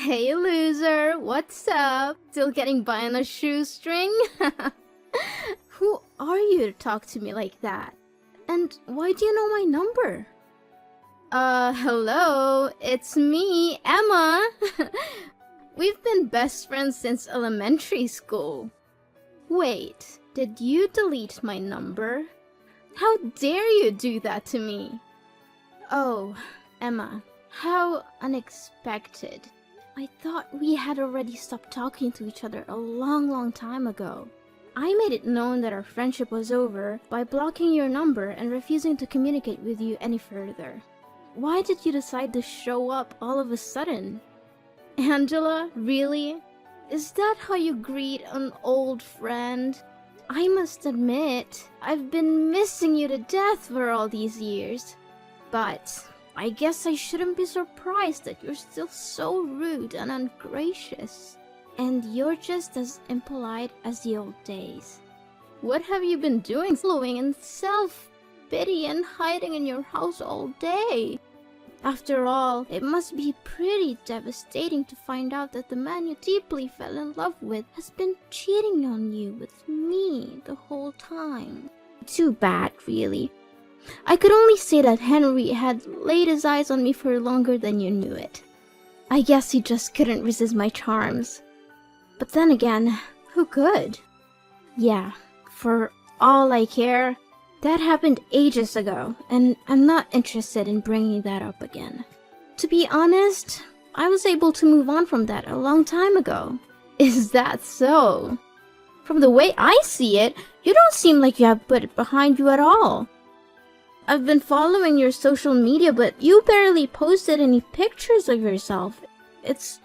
Hey loser, what's up? Still getting by on a shoestring? Who are you to talk to me like that? And why do you know my number? Hello, it's me, Emma. We've been best friends since elementary school. Wait, did you delete my number? How dare you do that to me? Oh, Emma, how unexpected. I thought we had already stopped talking to each other a long time ago. I made it known that our friendship was over by blocking your number and refusing to communicate with you any further. Why did you decide to show up all of a sudden? Angela, really? Is that how you greet an old friend? I must admit, I've been missing you to death for all these years. But I guess I shouldn't be surprised that you're still so rude and ungracious. And you're just as impolite as the old days. What have you been doing, flowing in self-pity and hiding in your house all day? After all, it must be pretty devastating to find out that the man you deeply fell in love with has been cheating on you with me the whole time. Too bad, really. I could only say that Henry had laid his eyes on me for longer than you knew it. I guess he just couldn't resist my charms. But then again, who could? Yeah, for all I care, that happened ages ago, and I'm not interested in bringing that up again. To be honest, I was able to move on from that a long time ago. Is that so? From the way I see it, you don't seem like you have put it behind you at all. I've been following your social media, but you barely posted any pictures of yourself. It's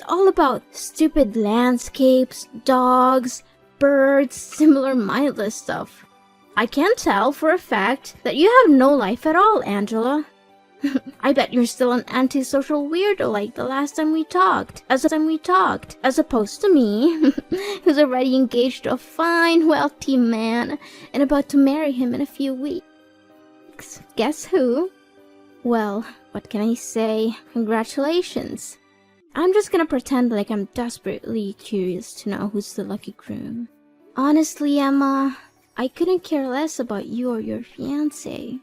all about stupid landscapes, dogs, birds, similar mindless stuff. I can tell for a fact that you have no life at all, Angela. I bet you're still an antisocial weirdo like the last time we talked, as opposed to me, who's already engaged to a fine, wealthy man and about to marry him in a few weeks. Guess who? Well, what can I say? Congratulations. I'm just gonna pretend like I'm desperately curious to know who's the lucky groom. Honestly, Emma, I couldn't care less about you or your fiancé.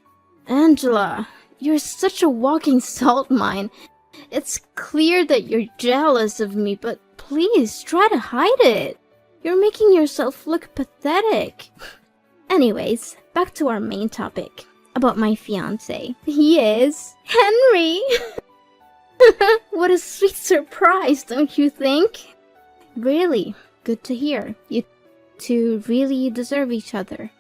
Angela, you're such a walking salt mine. It's clear that you're jealous of me, but please try to hide it. You're making yourself look pathetic. Anyways, back to our main topic. About my fiancé. He is Henry! What a sweet surprise, don't you think? Really, good to hear. You two really deserve each other.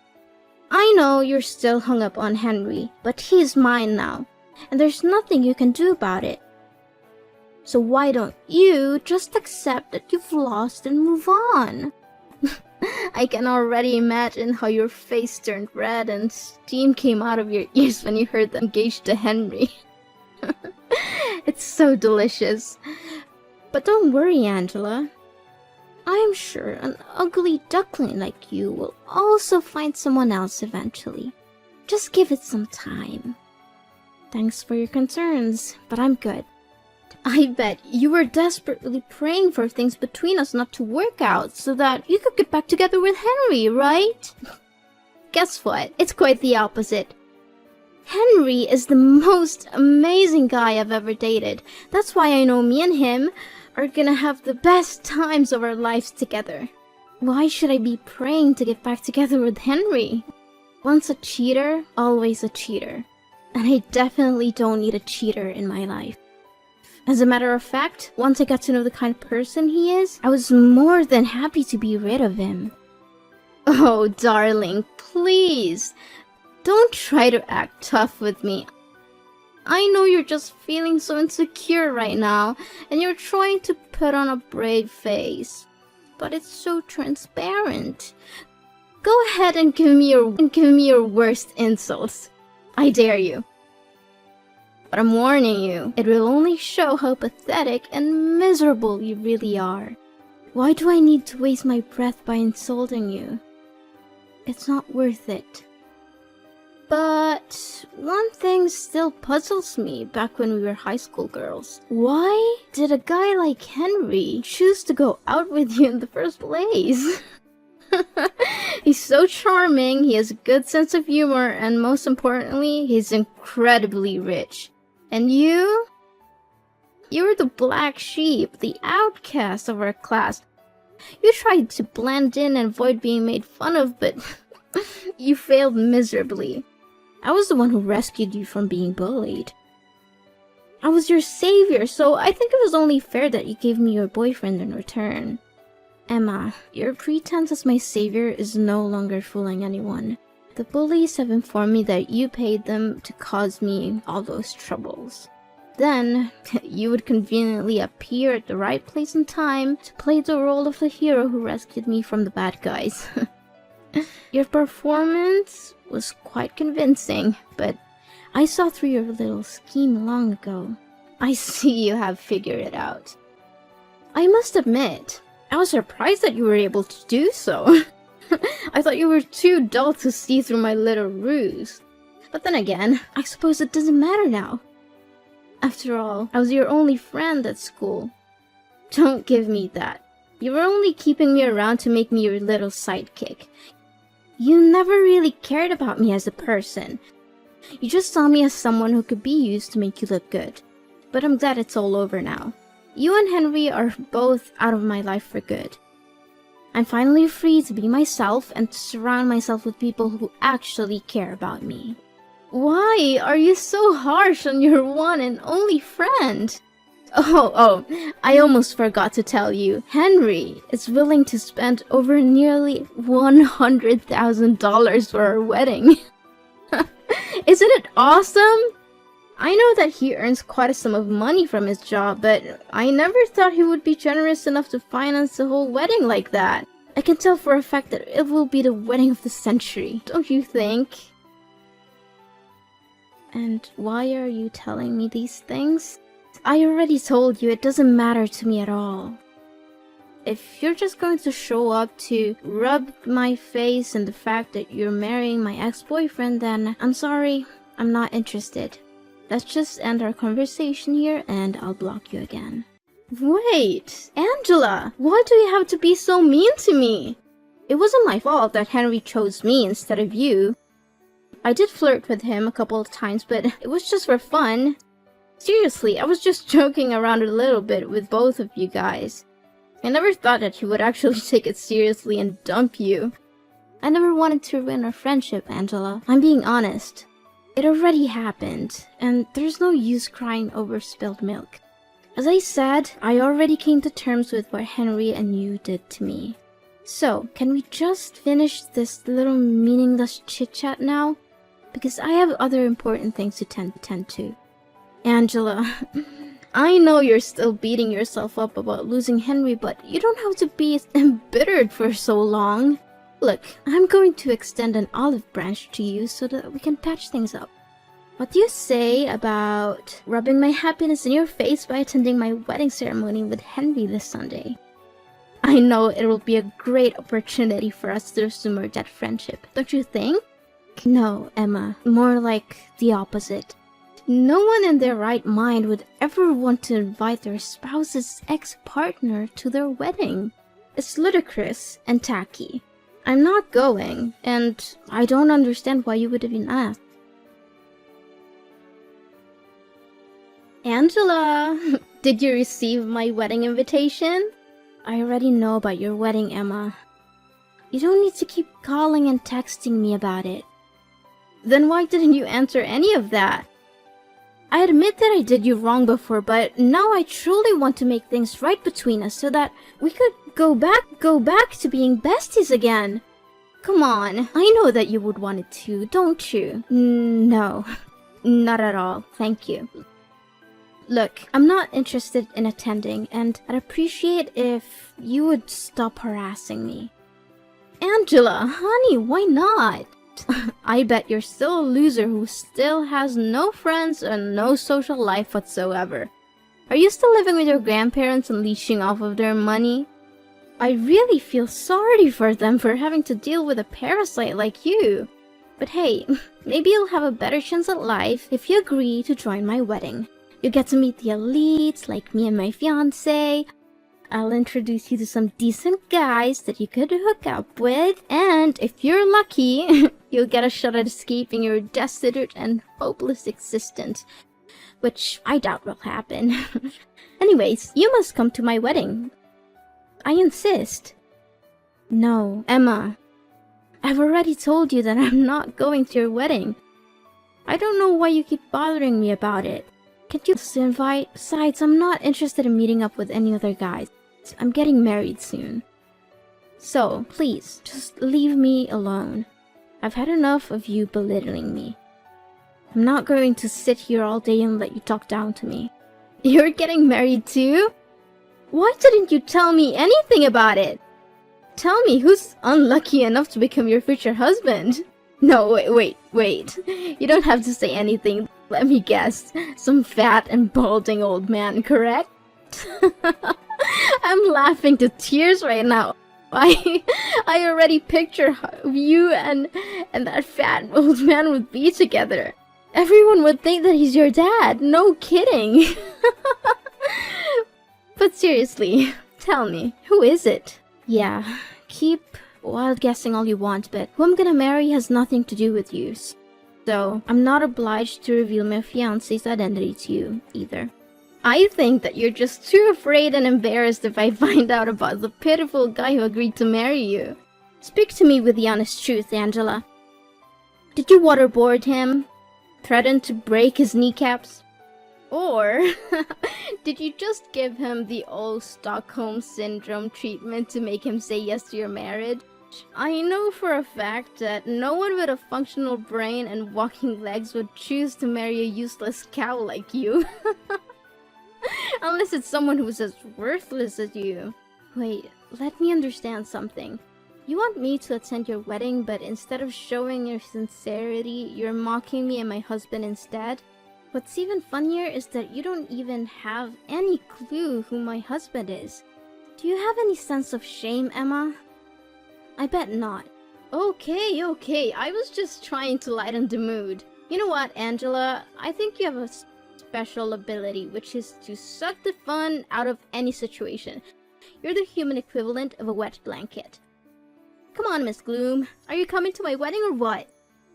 I know you're still hung up on Henry, but he's mine now, and there's nothing you can do about it. So why don't you just accept that you've lost and move on? I can already imagine how your face turned red and steam came out of your ears when you heard them engaged to Henry. It's so delicious. But don't worry, Angela. I'm sure an ugly duckling like you will also find someone else eventually. Just give it some time. Thanks for your concerns, but I'm good. I bet you were desperately praying for things between us not to work out so that you could get back together with Henry, right? Guess what? It's quite the opposite. Henry is the most amazing guy I've ever dated. That's why I know me and him are gonna have the best times of our lives together. Why should I be praying to get back together with Henry? Once a cheater, always a cheater. And I definitely don't need a cheater in my life. As a matter of fact, once I got to know the kind of person he is, I was more than happy to be rid of him. Oh, darling, please. Don't try to act tough with me. I know you're just feeling so insecure right now, and you're trying to put on a brave face. But it's so transparent. Go ahead and give me your worst insults. I dare you. But I'm warning you, it will only show how pathetic and miserable you really are. Why do I need to waste my breath by insulting you? It's not worth it. But one thing still puzzles me back when we were high school girls. Why did a guy like Henry choose to go out with you in the first place? He's so charming, he has a good sense of humor, and most importantly, he's incredibly rich. And you? You were the black sheep, the outcast of our class. You tried to blend in and avoid being made fun of, but you failed miserably. I was the one who rescued you from being bullied. I was your savior, so I think it was only fair that you gave me your boyfriend in return. Emma, your pretense as my savior is no longer fooling anyone. The bullies have informed me that you paid them to cause me all those troubles. Then, you would conveniently appear at the right place and time to play the role of the hero who rescued me from the bad guys. Your performance was quite convincing, but I saw through your little scheme long ago. I see you have figured it out. I must admit, I was surprised that you were able to do so. I thought you were too dull to see through my little ruse. But then again, I suppose it doesn't matter now. After all, I was your only friend at school. Don't give me that. You were only keeping me around to make me your little sidekick. You never really cared about me as a person. You just saw me as someone who could be used to make you look good. But I'm glad it's all over now. You and Henry are both out of my life for good. I'm finally free to be myself and to surround myself with people who actually care about me. Why are you so harsh on your one and only friend? Oh, I almost forgot to tell you. Henry is willing to spend over nearly $100,000 for our wedding. Isn't it awesome? I know that he earns quite a sum of money from his job, but I never thought he would be generous enough to finance the whole wedding like that. I can tell for a fact that it will be the wedding of the century, don't you think? And why are you telling me these things? I already told you it doesn't matter to me at all. If you're just going to show up to rub my face in the fact that you're marrying my ex-boyfriend, then I'm sorry, I'm not interested. Let's just end our conversation here and I'll block you again. Wait, Angela, why do you have to be so mean to me? It wasn't my fault that Henry chose me instead of you. I did flirt with him a couple of times, but it was just for fun. Seriously, I was just joking around a little bit with both of you guys. I never thought that he would actually take it seriously and dump you. I never wanted to ruin our friendship, Angela. I'm being honest. It already happened, and there's no use crying over spilled milk. As I said, I already came to terms with what Henry and you did to me. So, can we just finish this little meaningless chit-chat now? Because I have other important things to tend to. Angela, I know you're still beating yourself up about losing Henry, but you don't have to be embittered for so long. Look, I'm going to extend an olive branch to you so that we can patch things up. What do you say about rubbing my happiness in your face by attending my wedding ceremony with Henry this Sunday? I know it will be a great opportunity for us to resume our dead friendship, don't you think? No, Emma, more like the opposite. No one in their right mind would ever want to invite their spouse's ex-partner to their wedding. It's ludicrous and tacky. I'm not going, and I don't understand why you would even ask. Angela, did you receive my wedding invitation? I already know about your wedding, Emma. You don't need to keep calling and texting me about it. Then why didn't you answer any of that? I admit that I did you wrong before, but now I truly want to make things right between us so that we could go back to being besties again. Come on, I know that you would want it too, don't you? No, not at all, thank you. Look, I'm not interested in attending, and I'd appreciate if you would stop harassing me. Angela, honey, why not? I bet you're still a loser who still has no friends and no social life whatsoever. Are you still living with your grandparents and leeching off of their money? I really feel sorry for them for having to deal with a parasite like you. But hey, maybe you'll have a better chance at life if you agree to join my wedding. You get to meet the elites like me and my fiancé. I'll introduce you to some decent guys that you could hook up with, and if you're lucky, you'll get a shot at escaping your destitute and hopeless existence, which I doubt will happen. Anyways, you must come to my wedding. I insist. No, Emma. I've already told you that I'm not going to your wedding. I don't know why you keep bothering me about it. Can't you just invite? Besides, I'm not interested in meeting up with any other guys. I'm getting married soon. So, please, just leave me alone. I've had enough of you belittling me. I'm not going to sit here all day and let you talk down to me. You're getting married too? Why didn't you tell me anything about it? Tell me who's unlucky enough to become your future husband. No, wait. You don't have to say anything. Let me guess. Some fat and balding old man, correct? I'm laughing to tears right now. I already picture how you and that fat old man would be together. Everyone would think that he's your dad. No kidding. But seriously, tell me, who is it? Yeah, keep wild guessing all you want, but who I'm gonna marry has nothing to do with you. So, I'm not obliged to reveal my fiancé's identity to you, either. I think that you're just too afraid and embarrassed if I find out about the pitiful guy who agreed to marry you. Speak to me with the honest truth, Angela. Did you waterboard him? Threaten to break his kneecaps? Or did you just give him the old Stockholm Syndrome treatment to make him say yes to your marriage? I know for a fact that no one with a functional brain and walking legs would choose to marry a useless cow like you. Unless it's someone who's as worthless as you. Wait, let me understand something. You want me to attend your wedding, but instead of showing your sincerity, you're mocking me and my husband instead? What's even funnier is that you don't even have any clue who my husband is. Do you have any sense of shame, Emma? I bet not. Okay, I was just trying to lighten the mood. You know what, Angela? I think you have a special ability, which is to suck the fun out of any situation. You're the human equivalent of a wet blanket. Come on, Miss Gloom. Are you coming to my wedding or what?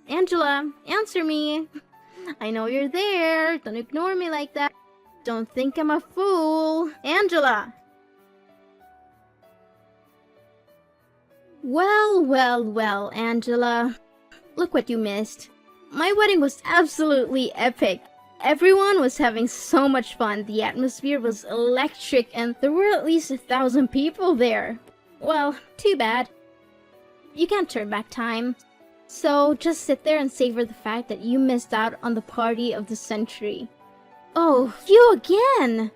Angela, answer me. I know you're there. Don't ignore me like that. Don't think I'm a fool. Angela! Well, Angela. Look what you missed. My wedding was absolutely epic. Everyone was having so much fun. The atmosphere was electric and there were at least 1,000 people there. Well, too bad. You can't turn back time. So just sit there and savor the fact that you missed out on the party of the century. Oh, you again!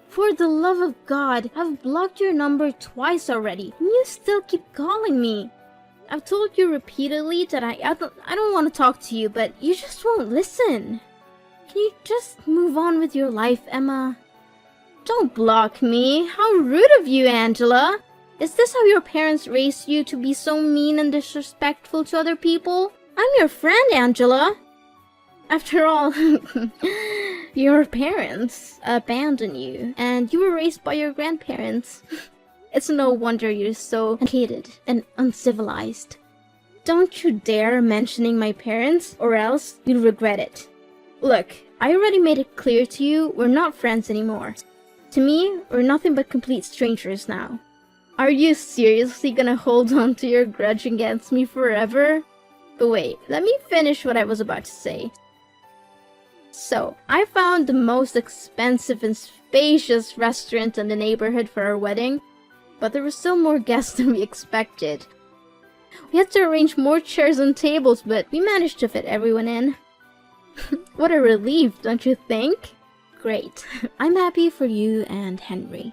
For the love of God, I've blocked your number twice already, and you still keep calling me. I've told you repeatedly that I don't want to talk to you, but you just won't listen. Can you just move on with your life, Emma? Don't block me. How rude of you, Angela. Is this how your parents raised you, to be so mean and disrespectful to other people? I'm your friend, Angela. After all, your parents abandoned you, and you were raised by your grandparents. It's no wonder you're so hated and uncivilized. Don't you dare mentioning my parents, or else you'll regret it. Look, I already made it clear to you, we're not friends anymore. To me, we're nothing but complete strangers now. Are you seriously gonna hold on to your grudge against me forever? But wait, let me finish what I was about to say. So, I found the most expensive and spacious restaurant in the neighborhood for our wedding, but there were still more guests than we expected. We had to arrange more chairs and tables, but we managed to fit everyone in. What a relief, don't you think? Great. I'm happy for you and Henry.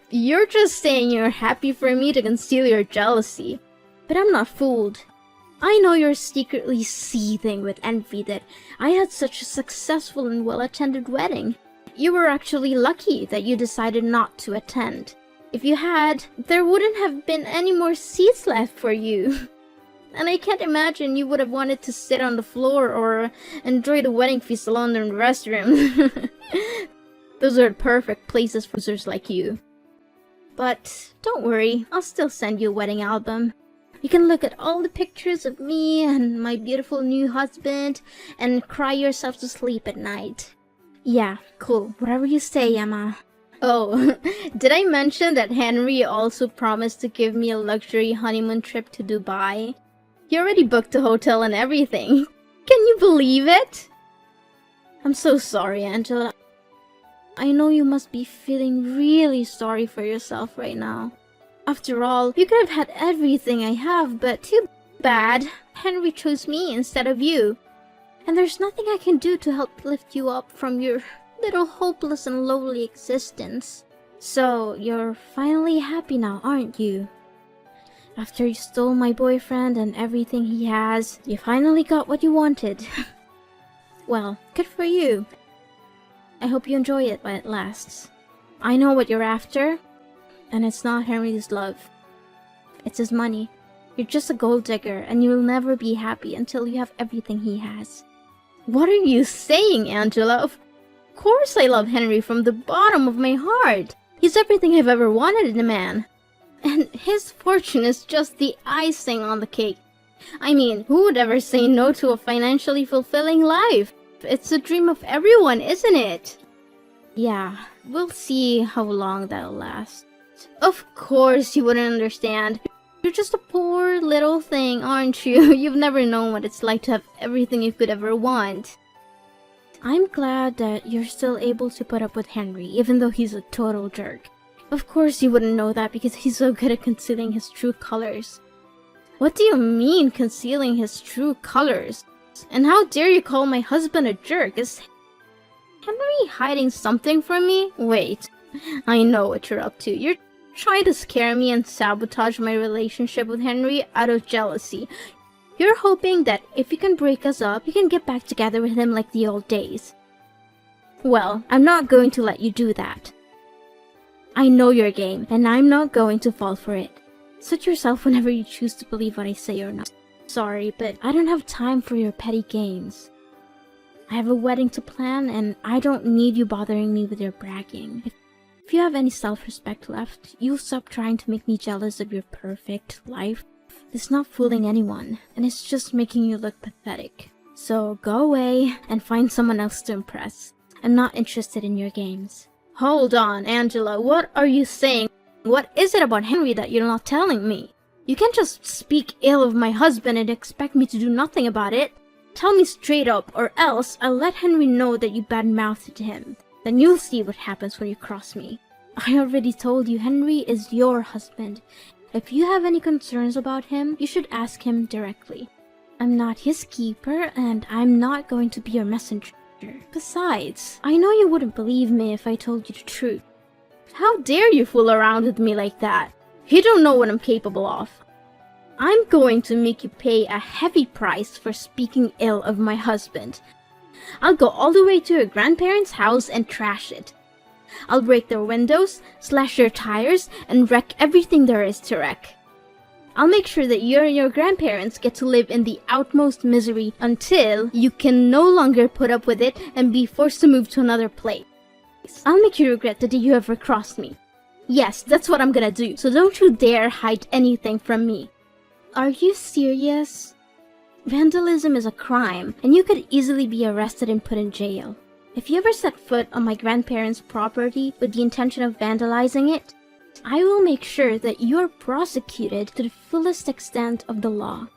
You're just saying you're happy for me to conceal your jealousy. But I'm not fooled. I know you're secretly seething with envy that I had such a successful and well-attended wedding. You were actually lucky that you decided not to attend. If you had, there wouldn't have been any more seats left for you. And I can't imagine you would have wanted to sit on the floor or enjoy the wedding feast alone in the restroom. Those are perfect places for losers like you. But don't worry, I'll still send you a wedding album. You can look at all the pictures of me and my beautiful new husband and cry yourself to sleep at night. Yeah, cool. Whatever you say, Emma. Oh, did I mention that Henry also promised to give me a luxury honeymoon trip to Dubai? He already booked the hotel and everything. Can you believe it? I'm so sorry, Angela. I know you must be feeling really sorry for yourself right now. After all, you could have had everything I have, but too bad. Henry chose me instead of you. And there's nothing I can do to help lift you up from your little hopeless and lonely existence. So, you're finally happy now, aren't you? After you stole my boyfriend and everything he has, you finally got what you wanted. Well, good for you. I hope you enjoy it while it lasts. I know what you're after, and it's not Henry's love. It's his money. You're just a gold digger, and you'll never be happy until you have everything he has. What are you saying, Angela? Of course I love Henry from the bottom of my heart. He's everything I've ever wanted in a man. And his fortune is just the icing on the cake. I mean, who would ever say no to a financially fulfilling life? It's a dream of everyone, isn't it? Yeah, we'll see how long that'll last. Of course you wouldn't understand. You're just a poor little thing, aren't you? You've never known what it's like to have everything you could ever want. I'm glad that you're still able to put up with Henry, even though he's a total jerk. Of course you wouldn't know that because he's so good at concealing his true colors. What do you mean, concealing his true colors? And how dare you call my husband a jerk? Is Henry hiding something from me? Wait, I know what you're up to. You're trying to scare me and sabotage my relationship with Henry out of jealousy. You're hoping that if you can break us up, you can get back together with him like the old days. Well, I'm not going to let you do that. I know your game, and I'm not going to fall for it. Suit yourself whenever you choose to believe what I say or not. Sorry, but I don't have time for your petty games. I have a wedding to plan, and I don't need you bothering me with your bragging. If you have any self-respect left, you'll stop trying to make me jealous of your perfect life. It's not fooling anyone, and it's just making you look pathetic. So go away and find someone else to impress. I'm not interested in your games. Hold on, Angela, what are you saying? What is it about Henry that you're not telling me? You can't just speak ill of my husband and expect me to do nothing about it. Tell me straight up, or else I'll let Henry know that you bad-mouthed him. Then you'll see what happens when you cross me. I already told you Henry is your husband. If you have any concerns about him, you should ask him directly. I'm not his keeper, and I'm not going to be your messenger. Besides, I know you wouldn't believe me if I told you the truth. How dare you fool around with me like that? You don't know what I'm capable of. I'm going to make you pay a heavy price for speaking ill of my husband. I'll go all the way to your grandparents' house and trash it. I'll break their windows, slash their tires, and wreck everything there is to wreck. I'll make sure that you and your grandparents get to live in the utmost misery until you can no longer put up with it and be forced to move to another place. I'll make you regret the day you ever crossed me. Yes, that's what I'm gonna do, so don't you dare hide anything from me. Are you serious? Vandalism is a crime, and you could easily be arrested and put in jail. If you ever set foot on my grandparents' property with the intention of vandalizing it, I will make sure that you are prosecuted to the fullest extent of the law.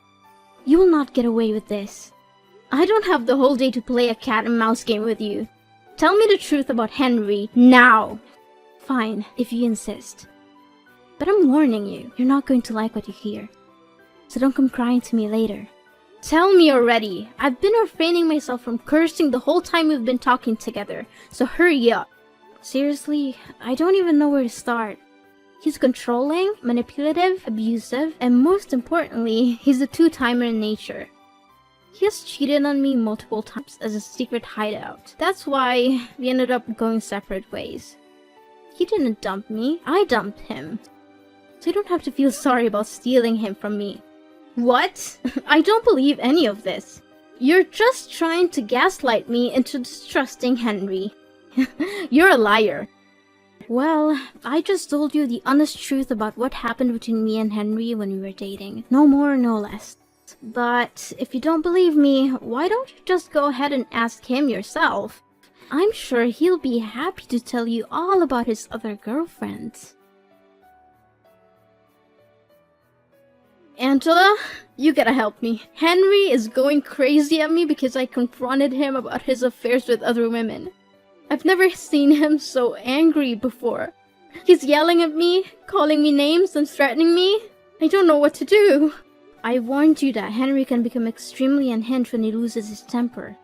You will not get away with this. I don't have the whole day to play a cat and mouse game with you. Tell me the truth about Henry now. Fine, if you insist. But I'm warning you, you're not going to like what you hear. So don't come crying to me later. Tell me already. I've been refraining myself from cursing the whole time we've been talking together, so hurry up. Seriously, I don't even know where to start. He's controlling, manipulative, abusive, and most importantly, he's a two-timer in nature. He has cheated on me multiple times as a secret hideout. That's why we ended up going separate ways. He didn't dump me, I dumped him. So you don't have to feel sorry about stealing him from me. What? I don't believe any of this. You're just trying to gaslight me into distrusting Henry. You're a liar. Well, I just told you the honest truth about what happened between me and Henry when we were dating. No more, no less. But if you don't believe me, why don't you just go ahead and ask him yourself? I'm sure he'll be happy to tell you all about his other girlfriends. Angela, you gotta help me. Henry is going crazy at me because I confronted him about his affairs with other women. I've never seen him so angry before. He's yelling at me, calling me names, and threatening me. I don't know what to do. I warned you that Henry can become extremely unhinged when he loses his temper.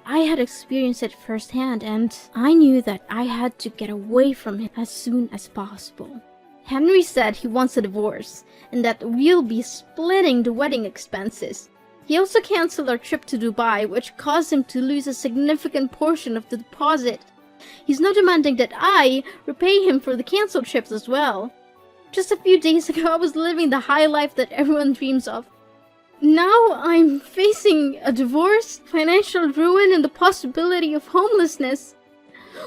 I had experienced it firsthand, and I knew that I had to get away from him as soon as possible. Henry said he wants a divorce, and that we'll be splitting the wedding expenses. He also canceled our trip to Dubai, which caused him to lose a significant portion of the deposit. He's now demanding that I repay him for the canceled trips as well. Just a few days ago, I was living the high life that everyone dreams of. Now I'm facing a divorce, financial ruin, and the possibility of homelessness.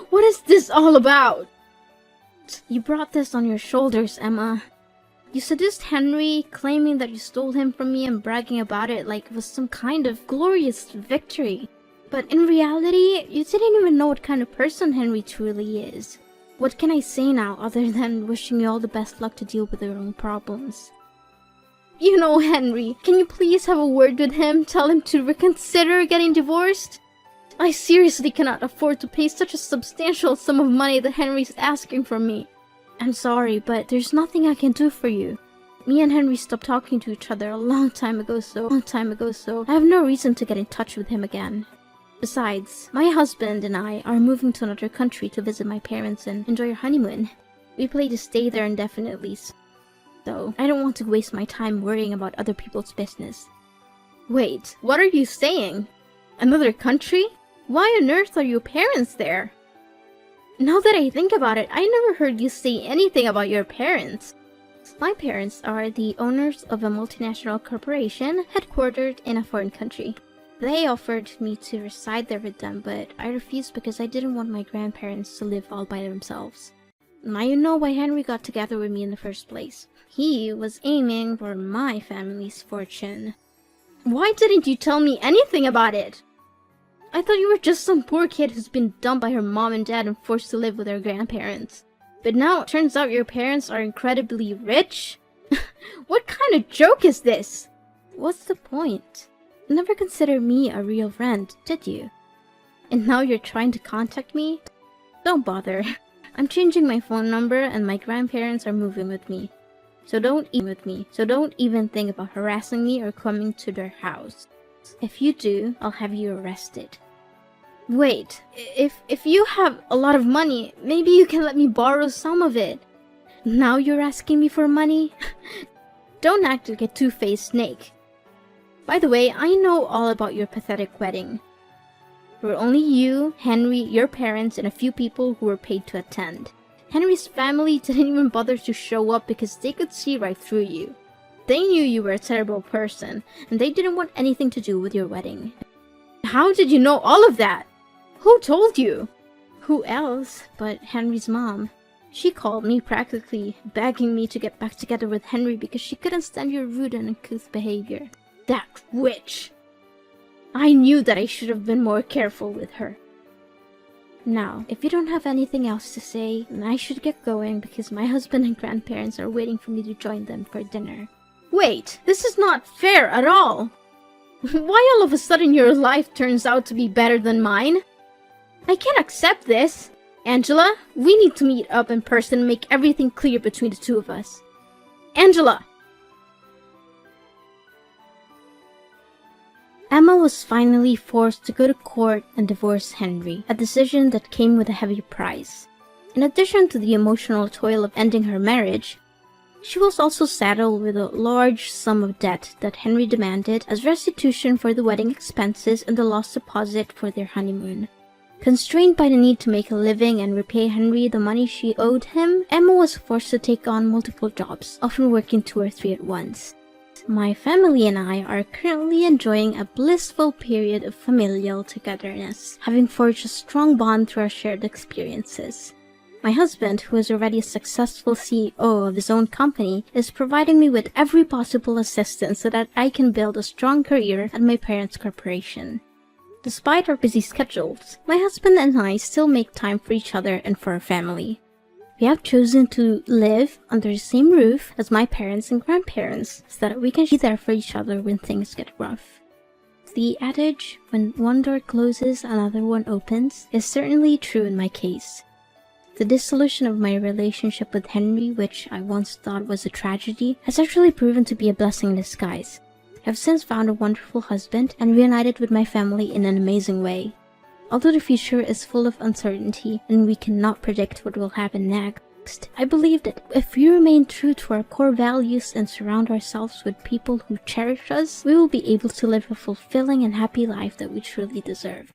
What is this all about? You brought this on your shoulders, Emma. You seduced Henry, claiming that you stole him from me and bragging about it like it was some kind of glorious victory. But in reality, you didn't even know what kind of person Henry truly is. What can I say now other than wishing you all the best luck to deal with your own problems? You know Henry, can you please have a word with him? Tell him to reconsider getting divorced? I seriously cannot afford to pay such a substantial sum of money that Henry's asking from me. I'm sorry, but there's nothing I can do for you. Me and Henry stopped talking to each other a long time ago, so I have no reason to get in touch with him again. Besides, my husband and I are moving to another country to visit my parents and enjoy our honeymoon. We plan to stay there indefinitely, so I don't want to waste my time worrying about other people's business. Wait, what are you saying? Another country? Why on earth are your parents there? Now that I think about it, I never heard you say anything about your parents. My parents are the owners of a multinational corporation headquartered in a foreign country. They offered me to reside there with them, but I refused because I didn't want my grandparents to live all by themselves. Now you know why Henry got together with me in the first place. He was aiming for my family's fortune. Why didn't you tell me anything about it? I thought you were just some poor kid who's been dumped by her mom and dad and forced to live with her grandparents. But now it turns out your parents are incredibly rich? What kind of joke is this? What's the point? Never considered me a real friend, did you? And now you're trying to contact me? Don't bother. I'm changing my phone number and my grandparents are moving with me. So don't even think about harassing me or coming to their house. If you do, I'll have you arrested. Wait, if you have a lot of money, maybe you can let me borrow some of it. Now you're asking me for money? Don't act like a two-faced snake. By the way, I know all about your pathetic wedding. There were only you, Henry, your parents, and a few people who were paid to attend. Henry's family didn't even bother to show up because they could see right through you. They knew you were a terrible person, and they didn't want anything to do with your wedding. How did you know all of that? Who told you? Who else but Henry's mom? She called me practically begging me to get back together with Henry because she couldn't stand your rude and uncouth behavior. That witch! I knew that I should have been more careful with her. Now, if you don't have anything else to say, then I should get going because my husband and grandparents are waiting for me to join them for dinner. Wait, this is not fair at all! Why all of a sudden your life turns out to be better than mine? I can't accept this! Angela, we need to meet up in person and make everything clear between the two of us. Angela! Emma was finally forced to go to court and divorce Henry, a decision that came with a heavy price. In addition to the emotional toil of ending her marriage, she was also saddled with a large sum of debt that Henry demanded as restitution for the wedding expenses and the lost deposit for their honeymoon. Constrained by the need to make a living and repay Henry the money she owed him, Emma was forced to take on multiple jobs, often working 2 or 3 at once. My family and I are currently enjoying a blissful period of familial togetherness, having forged a strong bond through our shared experiences. My husband, who is already a successful CEO of his own company, is providing me with every possible assistance so that I can build a strong career at my parents' corporation. Despite our busy schedules, my husband and I still make time for each other and for our family. We have chosen to live under the same roof as my parents and grandparents so that we can be there for each other when things get rough. The adage, when one door closes, another one opens, is certainly true in my case. The dissolution of my relationship with Henry, which I once thought was a tragedy, has actually proven to be a blessing in disguise. I have since found a wonderful husband and reunited with my family in an amazing way. Although the future is full of uncertainty and we cannot predict what will happen next, I believe that if we remain true to our core values and surround ourselves with people who cherish us, we will be able to live a fulfilling and happy life that we truly deserve.